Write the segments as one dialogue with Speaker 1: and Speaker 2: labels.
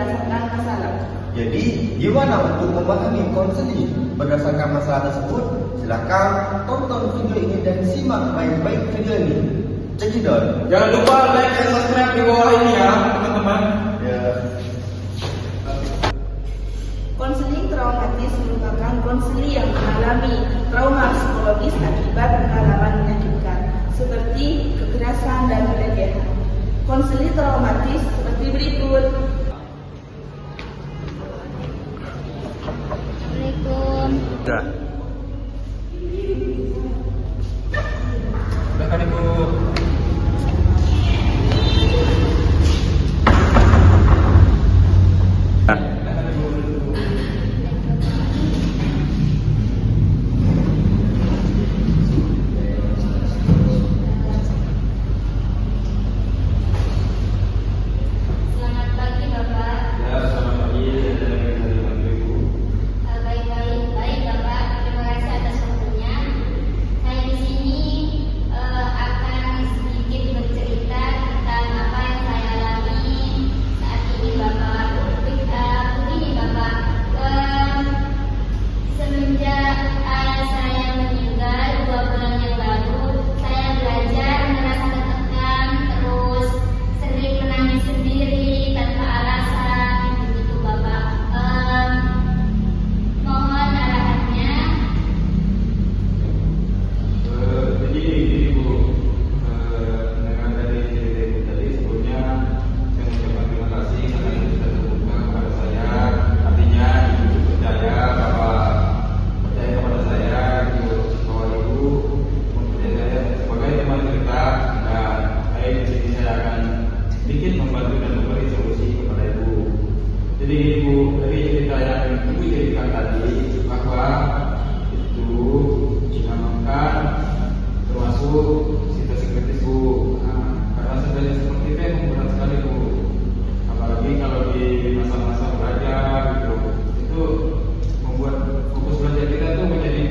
Speaker 1: berdasarkan masalah.
Speaker 2: Jadi, gimana untuk memahami konseling berdasarkan masalah tersebut? Silakan tonton video ini dan simak baik-baik video ini. Cekidot.
Speaker 3: Jangan lupa like dan subscribe di bawah ini ya, teman-teman.
Speaker 2: Ya.
Speaker 1: Konseling traumatis merupakan konseling yang mengalami trauma psikologis akibat pengalaman menyakitkan, seperti kekerasan dan pelecehan. Konseling traumatis seperti berikut.
Speaker 4: Assalamualaikum.
Speaker 2: Sudah.
Speaker 3: Silakan Ibu.
Speaker 4: Selamat pagi Bapak.
Speaker 3: Ya, selamat pagi. Ada yang dari bantu Ibu.
Speaker 4: Baik Bapak. Terima kasih atas waktunya. Saya di sini akan sedikit bercerita tentang apa yang saya alami saat ini Bapak. Begini Bapak, semenjak ayah saya meninggal 2 bulan yang lalu, saya belajar merasa tertekan, terus sering menangis sendiri tanpa alasan, begitu Bapak. Mohon arahannya.
Speaker 3: Jadi Ibu, dengan dari Ibu tadi sebelumnya saya mengucapkan terima kasih karena Ibu sudah terbuka kepada saya. Artinya Ibu percaya kepada saya gitu, bahwa Ibu mempercayai saya sebagai teman cerita, dan saya di sini saya akan sedikit membantu dan memberi solusi kepada Ibu. Jadi Ibu, dari cerita yang Ibu ceritakan tadi bahwa itu dinamakan termasuk situasi kritis Bu. Karena sebenarnya seperti itu yang berat sekali Bu. Apalagi kalau di masa-masa belajar gitu, itu membuat fokus belajar kita itu menjadi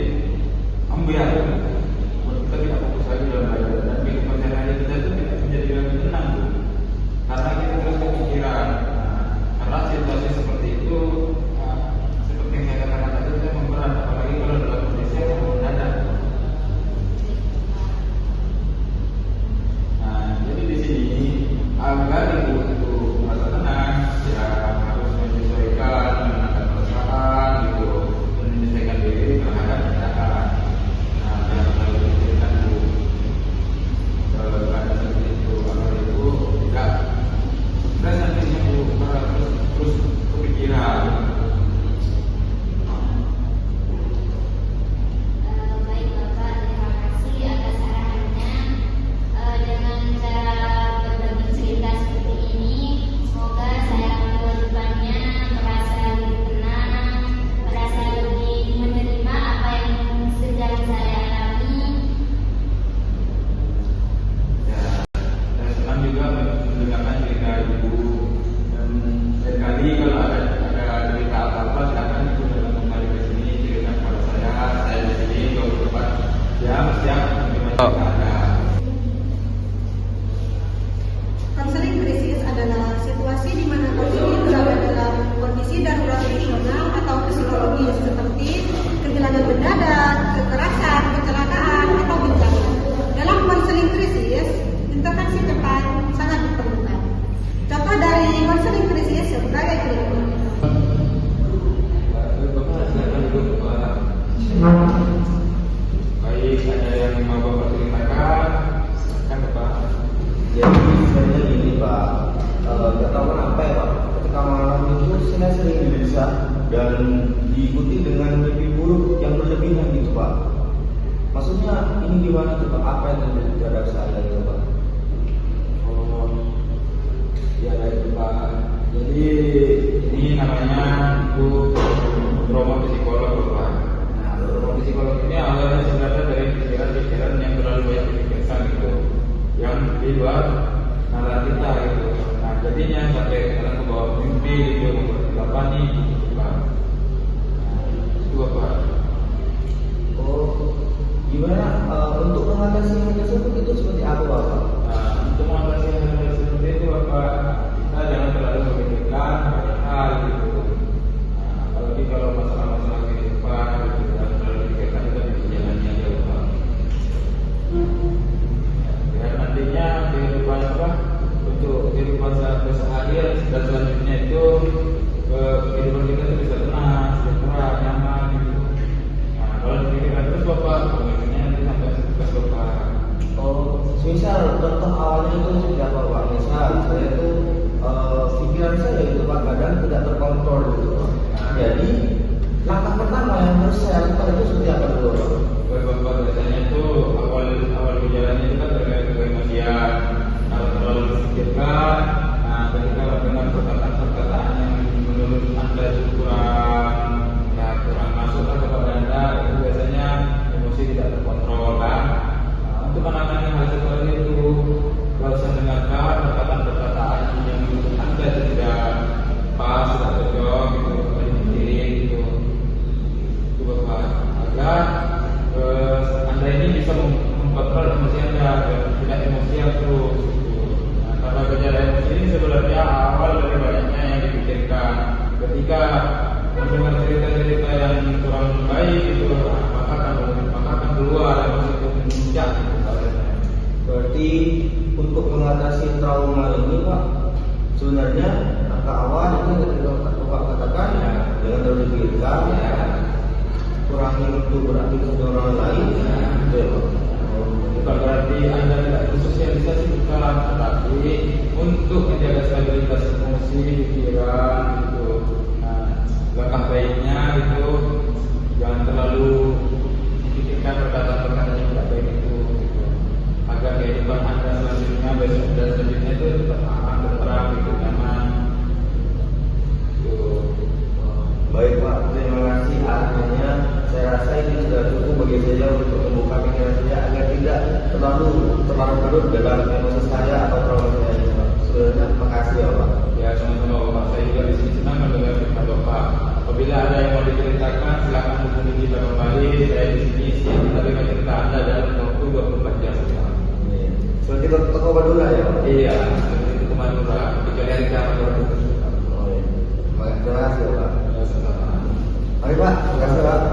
Speaker 3: ambiar. Membuat kita tidak fokus lagi dalam belajar, dan kehidupan sehari-hari kita itu tidak menjadi lebih tenang Bu. Karena kita terus kepikiran. Karena situasi seperti itu, seperti yang saya katakan tadi, itu memberat, apalagi kalau dalam kondisi yang mendadak. Jadi di sini agar Ibu itu merasa tenang, ya harus menyesuaikan, menenangkan perasaan gitu, dan menyesuaikan diri terhadap keadaan. Jangan terlalu dipikirkan Bu. Keadaan seperti itu, agar Ibu tidak stres nantinya Bu, terus kepikiran.
Speaker 4: Baik Bapak, terima kasih atas arahannya. Dengan cara berbagi cerita seperti ini, semoga saya ke depannya merasa lebih tenang, merasa lebih menerima apa yang sedang saya alami.
Speaker 3: Saya senang juga mendengarkan cerita Ibu, dan lain kali kalau ada cerita apa-apa silakan Ibu datang kembali ke sini cerita kepada saya di sini kalau cepat siap menerima cerita Anda.
Speaker 1: Konseling krisis adalah situasi di mana konseling berada dalam kondisi darurat emosional atau psikologis seperti kehilangan mendadak, kekerasan, kecelakaan, atau bencana. Dalam konseling krisis, intervensi cepat sangat diperlukan. Contoh dari konseling krisis sebagai berikut.
Speaker 3: Baik, ada yang mau Bapak ceritakan? Silakan Bapak.
Speaker 2: Jadi sebenarnya gini Pak, gak tahu kenapa ya Pak, ketika malam itu saya sering gelisah dan diikuti dengan mimpi buruk yang berlebihan gitu Pak. Maksudnya ini gimana tuh Pak? Apa yang terjadi terhadap saya gitu Pak?
Speaker 3: Oh, ya baik Pak. Jadi ini namanya itu trauma psikolog Bapak. Nah, trauma psikolog ini awalnya sebenarnya dari pikiran-pikiran yang terlalu banyak dipikirkan gitu, yang di luar nalar kita gitu. Nah, jadinya sampai kadang ke bawah mimpi gitu, membuat kita panik gitu Pak. Nah, itu Bapak.
Speaker 2: Oh, gimana untuk mengatasi hal tersebut itu seperti apa Bapak?
Speaker 3: Nah, untuk mengatasi hal seperti itu Bapak, kita jangan terlalu memikirkan banyak hal.
Speaker 2: contoh awalnya itu seperti apa Pak? Misal saya itu pikiran saya itu Pak kadang tidak terkontrol gitu Pak. Jadi langkah pertama yang harus saya lakukan itu seperti apa dulu Pak?
Speaker 3: Bapak biasanya itu awal gejalanya itu kan terkait keemosian. Kalau terlalu berpikirkan, nah ketika dengan perkataan-perkataan yang menurut anda itu kurang masuk ke kepada anda, itu biasanya emosi tidak terkontrol kan. Nah, untuk menangani hal seperti itu, kalau saya dengarkan perkataan-perkataan yang menurut anda itu tidak pas, tidak cocok, gitu, gitu, itu Bapak agar anda ini bisa mengkontrol emosi anda dan tidak emosian terus. Nah, karena gejala emosi ini sebenarnya awal dari banyaknya yang dipikirkan. Ketika mendengar cerita-cerita yang kurang baik itu, maka akan keluar emosi itu memuncak.
Speaker 2: Berarti untuk mengatasi trauma ini Pak, sebenarnya langkah awal itu ketika Bapak katakan dengan terus dipikirkan, kurangi untuk beraktivitas dengan orang lain, gitu ya Pak.
Speaker 3: Bukan berarti anda tidak bersosialisasi, bukan, tetapi untuk menjaga stabilitas emosi, pikiran, gitu. Nah, langkah baiknya itu jangan terlalu dipikirkan perkataan-perkataan yang tidak baik itu, gitu. Agar kehidupan anda selanjutnya, besok dan selanjutnya itu tetap aman, tenteram, gitu, nyaman. Gitu.
Speaker 2: Baik Pak, terima kasih. Akhirnya saya rasa ini sudah cukup bagi saya untuk membuka pikiran saya agar tidak terlalu terlarut dalam emosi saya atau trauma saya ini Pak. Sebenarnya terima kasih ya Pak.
Speaker 3: Ya, sama-sama Bapak. Saya juga di sini senang mendengar cerita Bapak. Apabila ada yang mau diceritakan, silakan hubungi kita kembali. Saya di sini siap menerima cerita anda dalam waktu 24 jam.
Speaker 2: Seperti toko Madura ya Pak?
Speaker 3: Iya, seperti itu kemarin Bapak. Kecuali hari kiamat baru.
Speaker 2: Oh iya. Terima kasih ya Pak.
Speaker 3: Ya, sama-sama.
Speaker 2: Mari Pak, terima kasih Pak.